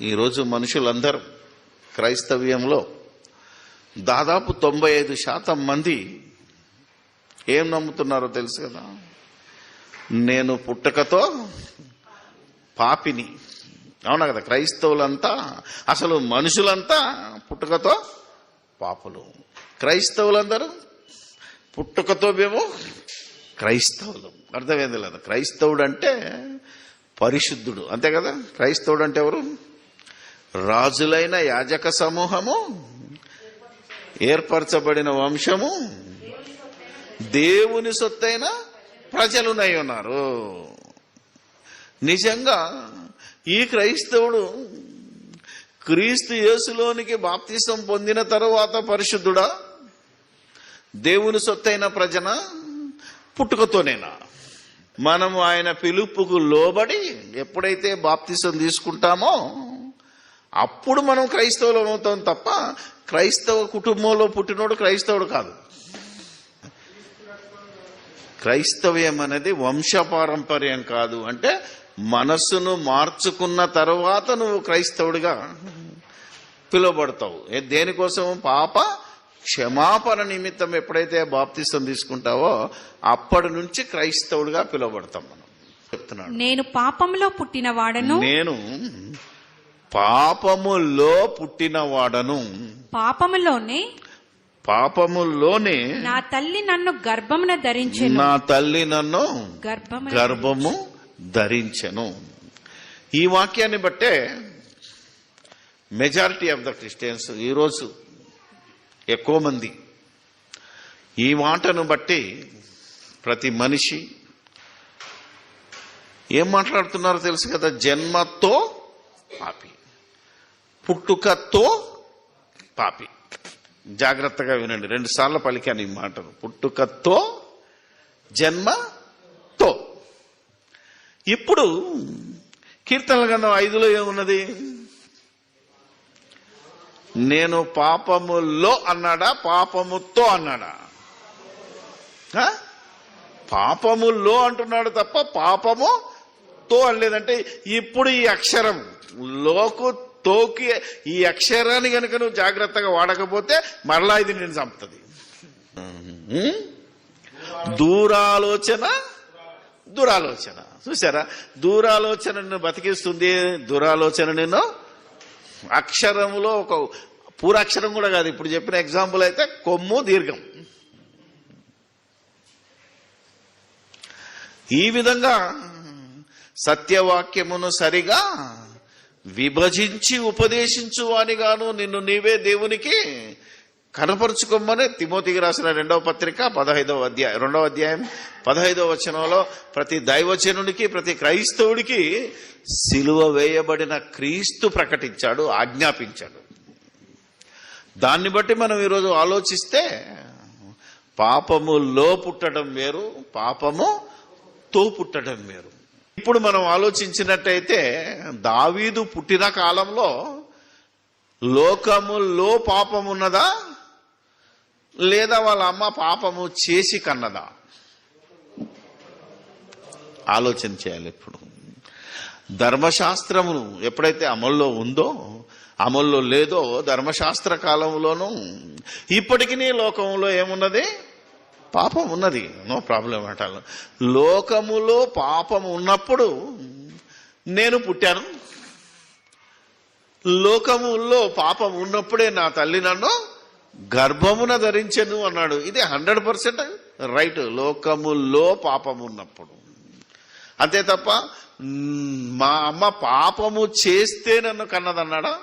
ఈరోజు మనుషులందరూ క్రైస్తవ్యంలో దాదాపు 95% మంది ఏం నమ్ముతున్నారో తెలుసు కదా, నేను పుట్టుకతో పాపిని. అవునా కదా? క్రైస్తవులంతా, అసలు మనుషులంతా పుట్టుకతో పాపులు. క్రైస్తవులందరూ పుట్టుకతో మేము క్రైస్తవులు. అర్థమైంది లేదా? క్రైస్తవుడు అంటే పరిశుద్ధుడు, అంతే కదా? క్రైస్తవుడు అంటే ఎవరు? రాజులైన యాజక సమూహము, ఏర్పరచబడిన వంశము, దేవుని సొత్తైన ప్రజలునై ఉన్నారు. నిజంగా ఈ క్రైస్తవుడు క్రీస్తు యేసులోనికి బాప్తిసం పొందిన తరువాత పరిశుద్ధుడా? దేవుని సొత్తైన ప్రజన? పుట్టుకతోనేనా? మనము ఆయన పిలుపుకు లోబడి ఎప్పుడైతే బాప్తిసం తీసుకుంటామో అప్పుడు మనం క్రైస్తవులం అవుతాం తప్ప క్రైస్తవ కుటుంబంలో పుట్టినోడు క్రైస్తవుడు కాదు. క్రైస్తవ్యం అనేది వంశపారంపర్యం కాదు. అంటే మనస్సును మార్చుకున్న తర్వాత నువ్వు క్రైస్తవుడిగా పిలువబడతావు. దేనికోసం? పాప క్షమాపణ నిమిత్తం ఎప్పుడైతే బాప్తిసం తీసుకుంటావో అప్పటి నుంచి క్రైస్తవుడిగా పిలువబడతాం. మనం చెప్తున్నాడు, నేను పాపములో పుట్టినవాడను, నేను పాపములో పుట్టినవాడను, పాపములోనే నా తల్లి నన్ను గర్భమున ధరించెను, నా తల్లి నన్ను గర్భము ధరించెను. ఈ వాక్యాన్ని బట్టే మెజారిటీ ఆఫ్ ద క్రిస్టియన్స్, ఈరోజు ఎక్కువ మంది ఈ మాటను బట్టి ప్రతి మనిషి ఏం మాట్లాడుతున్నారో తెలుసు కదా? జన్మతో పాపి, పుట్టుకతో పాపి. జాగ్రత్తగా వినండి, 2 సార్లు పలికాను ఈ మాటను. పుట్టుకతో, జన్మతో. ఇప్పుడు కీర్తనల గ్రంథం 5లో ఏమున్నది? నేను పాపములో అన్నాడా, పాపముతో అన్నాడా? పాపములో అంటున్నాడు తప్ప పాపముతో అనలేదంటే ఇప్పుడు ఈ అక్షరం లోకు తోకి ఈ అక్షరాన్ని కనుక నువ్వు జాగ్రత్తగా వాడకపోతే మరలా ఇది నేను చంపుతుంది. దురాలోచన చూసారా? దురాలోచన నిన్ను బతికిస్తుంది, దురాలోచన నిన్ను అక్షరములో ఒక పూరాక్షరం కూడా కాదు. ఇప్పుడు చెప్పిన ఎగ్జాంపుల్ అయితే కొమ్ము, దీర్ఘం. ఈ విధంగా సత్యవాక్యమును సరిగా విభజించి ఉపదేశించువానిగాను నిన్ను నీవే దేవునికి కనపరుచుకోమని తిమోతికి రాసిన 2వ పత్రిక 2వ అధ్యాయం 15వ వచనంలో ప్రతి దైవజనుడికి, ప్రతి క్రైస్తవుడికి సిలువ వేయబడిన క్రీస్తు ప్రకటించాడు, ఆజ్ఞాపించాడు. దాన్ని బట్టి మనం ఈరోజు ఆలోచిస్తే పాపములో పుట్టడం వేరు, పాపముతో పుట్టడం వేరు. ఇప్పుడు మనం ఆలోచించినట్టయితే దావీదు పుట్టిన కాలంలో లోకములో పాపమున్నదా, లేదా వాళ్ళ అమ్మ పాపము చేసి కన్నదా? ఆలోచన చేయాలి. ఇప్పుడు ధర్మశాస్త్రమును ఎప్పుడైతే అమల్లో ఉందో, అమల్లో లేదో, ధర్మశాస్త్ర కాలంలోనూ ఇప్పటికీ లోకంలో ఏమున్నది? పాపం ఉన్నది. నో ప్రాబ్లం అంటాను. లోకములో పాపం ఉన్నప్పుడు నేను పుట్టాను, లోకములో పాపం ఉన్నప్పుడే నా తల్లి నన్ను గర్భమున ధరించెను అన్నాడు. ఇది 100% రైట్. లోకములో పాపం ఉన్నప్పుడు. అంతే తప్ప మా అమ్మ పాపము చేస్తే నన్ను కన్నదన్నాడా?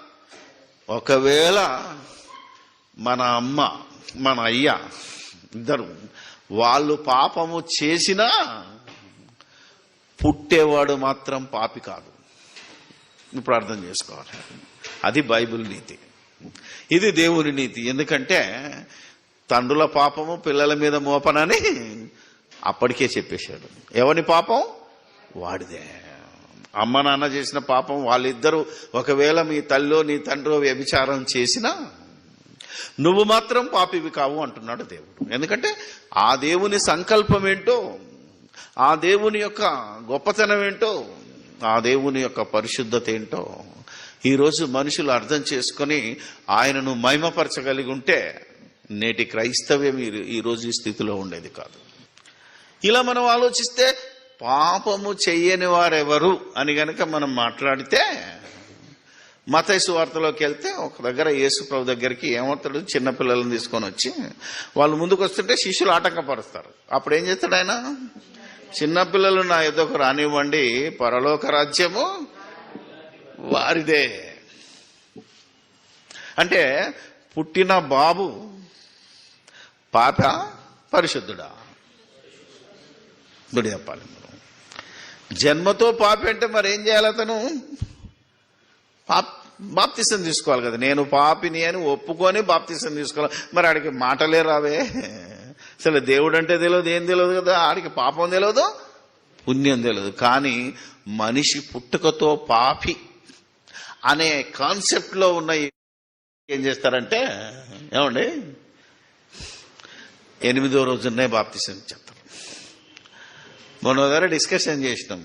ఒకవేళ మన అమ్మ, మన అయ్య ఇద్దరు వాళ్ళు పాపము చేసినా పుట్టేవాడు మాత్రం పాపి కాదు. ఇప్పుడు అర్థం చేసుకోవాలి. అది బైబిల్ నీతి, ఇది దేవుని నీతి. ఎందుకంటే తండ్రుల పాపము పిల్లల మీద మోపనని అప్పటికే చెప్పేశాడు. ఎవని పాపం వాడిదే. అమ్మ నాన్న చేసిన పాపం వాళ్ళిద్దరూ, ఒకవేళ మీ తల్లో నీ తండ్రో వ్యభిచారం చేసినా నువ్వు మాత్రం పాపివి కావు అంటున్నాడు దేవుడు. ఎందుకంటే ఆ దేవుని సంకల్పం ఏంటో, ఆ దేవుని యొక్క గొప్పతనం ఏంటో, ఆ దేవుని యొక్క పరిశుద్ధత ఏంటో ఈరోజు మనుషులు అర్థం చేసుకొని ఆయనను మహిమపరచగలిగి ఉంటే నేటి క్రైస్తవ్యం ఈరోజు ఈ స్థితిలో ఉండేది కాదు. ఇలా మనం ఆలోచిస్తే పాపము చెయ్యని వారెవరు అని గనక మనం మాట్లాడితే మత్తయి సువార్తలోకి వెళ్తే ఒక దగ్గర యేసు ప్రభు దగ్గరికి ఏమవుతాడు, చిన్నపిల్లలను తీసుకొని వచ్చి వాళ్ళు ముందుకు వస్తుంటే శిష్యులు ఆటంకపరుస్తారు. అప్పుడు ఏం చేస్తాడు ఆయన, చిన్నపిల్లలు నా యొద్దకు రానివ్వండి, పరలోక రాజ్యము వారిదే. అంటే పుట్టిన బాబు పాప పరిశుద్ధుడా? ఇప్పుడు చెప్పాలి, జన్మతో పాపి అంటే మరి ఏం చేయాలి, అతను బాప్తిసం తీసుకోవాలి కదా. నేను పాపిని అని ఒప్పుకొని బాప్తిసం తీసుకోవాలి. మరి ఆడికి మాటలే రావే, అసలు దేవుడు అంటే తెలియదు, ఏం తెలియదు కదా, ఆడికి పాపం తెలియదు, పుణ్యం తెలియదు. కానీ మనిషి పుట్టుకతో పాపి అనే కాన్సెప్ట్ లో ఉన్న ఏం చేస్తారంటే, ఏమండి 8వ రోజునే బాప్తిసం చెప్తారు. మొన్న దగ్గర డిస్కషన్ చేసినాం,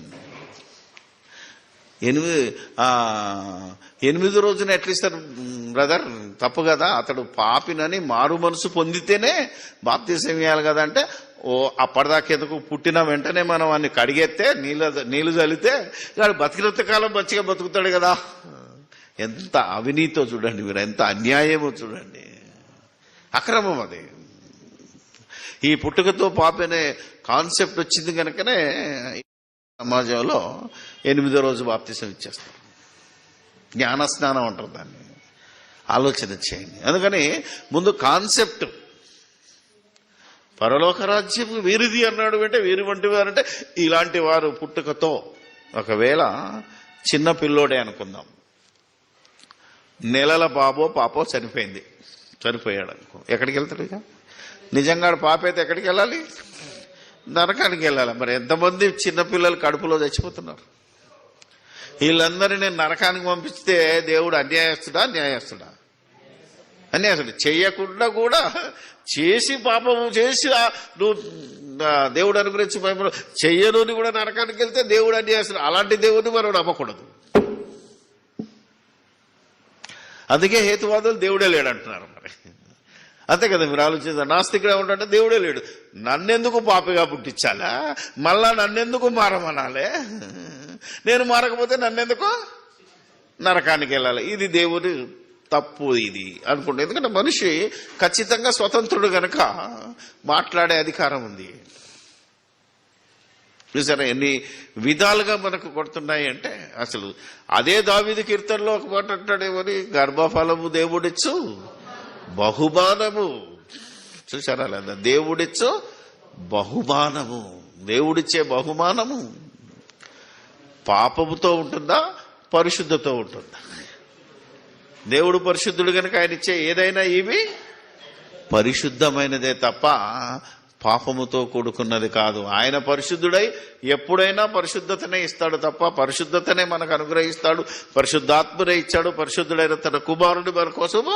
8వ రోజున ఎట్లా ఇస్తారు బ్రదర్, తప్పు కదా, అతడు పాపినని మారు మనసు పొందితేనే బాప్తిసం ఇవ్వాలి కదా. అంటే అప్పటిదాకా ఎందుకు, పుట్టిన వెంటనే మనం అన్ని కడిగేస్తే నీళ్లు చల్లితే వాడు బతికినంత కాలం మంచిగా బతుకుతాడు కదా. ఎంత అవినీతో చూడండి మీరు, ఎంత అన్యాయమో చూడండి, అక్రమం అది. ఈ పుట్టుకతో పాపి అనే కాన్సెప్ట్ వచ్చింది కనుకనే సమాజంలో 8వ రోజు బాప్తిసం ఇచ్చేస్తారు. జ్ఞానస్నానం అంటారు దాన్ని. ఆలోచన చేయండి. అందుకని ముందు కాన్సెప్ట్, పరలోక రాజ్యం వీరిది అన్నాడు అంటే వీరి వంటి వారు అంటే ఇలాంటి వారు పుట్టుకతో, ఒకవేళ చిన్న పిల్లోడే అనుకుందాం, నెలల బాబో పాపో చనిపోయాడు అనుకో, ఎక్కడికి వెళ్తాడు ఇక? నిజంగా పాప అయితే ఎక్కడికి వెళ్ళాలి? నరకానికి వెళ్ళాలి. మరి ఎంతమంది చిన్నపిల్లలు కడుపులో చచ్చిపోతున్నారు? వీళ్ళందరినీ నరకానికి పంపిస్తే దేవుడు అన్యాయస్తుడా న్యాయస్తుడా? అన్యాయస్తుడు. చెయ్యకుండా కూడా చేసి పాపము చేసి నువ్వు దేవుడు అనుగ్రహించి చెయ్యనుని కూడా నరకానికి వెళ్తే దేవుడు అన్యాయస్తుడు. అలాంటి దేవుడిని మనం నమ్మకూడదు. అందుకే హేతువాదులు దేవుడే లేడంటున్నారు. మరి అంతే కదా, మీరు ఆలోచించారు. నాస్తికుడు ఏమంటే దేవుడే లేడు, నన్నెందుకు పాపిగా పుట్టించాలా, మళ్ళా నన్నెందుకు మారమనాలే, నేను మారకపోతే నన్నెందుకు నరకానికి వెళ్ళాలి. ఇది దేవుడి తప్పు ఇది అనుకుంటే. ఎందుకంటే మనిషి ఖచ్చితంగా స్వతంత్రుడు గనక మాట్లాడే అధికారం ఉంది. చూసారా ఎన్ని విధాలుగా మనకు కొడుతున్నాయి అంటే. అసలు అదే దావీదు కీర్తనలో ఒక మాట అంటాడేమని, గర్భఫలము దేవుడిచ్చు బహుమానము. చూసారా లేదా, దేవుడిచ్చు బహుమానము. దేవుడిచ్చే బహుమానము పాపముతో ఉంటుందా పరిశుద్ధతో ఉంటుందా? దేవుడు పరిశుద్ధుడు కనుక ఆయన ఇచ్చే ఏదైనా ఇవి పరిశుద్ధమైనదే తప్ప పాపముతో కూడుకున్నది కాదు. ఆయన పరిశుద్ధుడై ఎప్పుడైనా పరిశుద్ధతనే ఇస్తాడు తప్ప, పరిశుద్ధతనే మనకు అనుగ్రహిస్తాడు. పరిశుద్ధాత్మనే ఇచ్చాడు. పరిశుద్ధుడైన తన కుమారుడు మన కోసము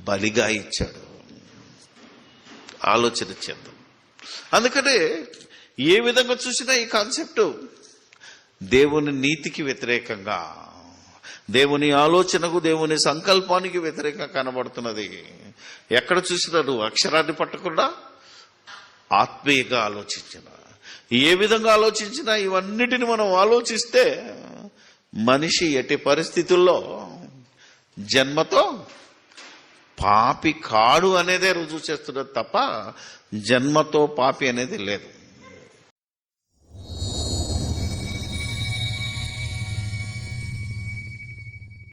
బలిగా ఇచ్చాడు. ఆలోచన చేద్దాం. అందుకనే ఏ విధంగా చూసినా ఈ కాన్సెప్ట్ దేవుని నీతికి వ్యతిరేకంగా, దేవుని ఆలోచనకు, దేవుని సంకల్పానికి వ్యతిరేకంగా కనబడుతున్నది. ఎక్కడ చూసినా నువ్వు అక్షరాన్ని పట్టకుండా ఆత్మీయంగా ఆలోచించిన, ఏ విధంగా ఆలోచించినా ఇవన్నిటిని మనం ఆలోచిస్తే మనిషి ఎట్టి పరిస్థితుల్లో జన్మతో పాపి కాడు అనేదే రుజువు చేస్తున్నది తప్ప జన్మతో పాపి అనేది లేదు.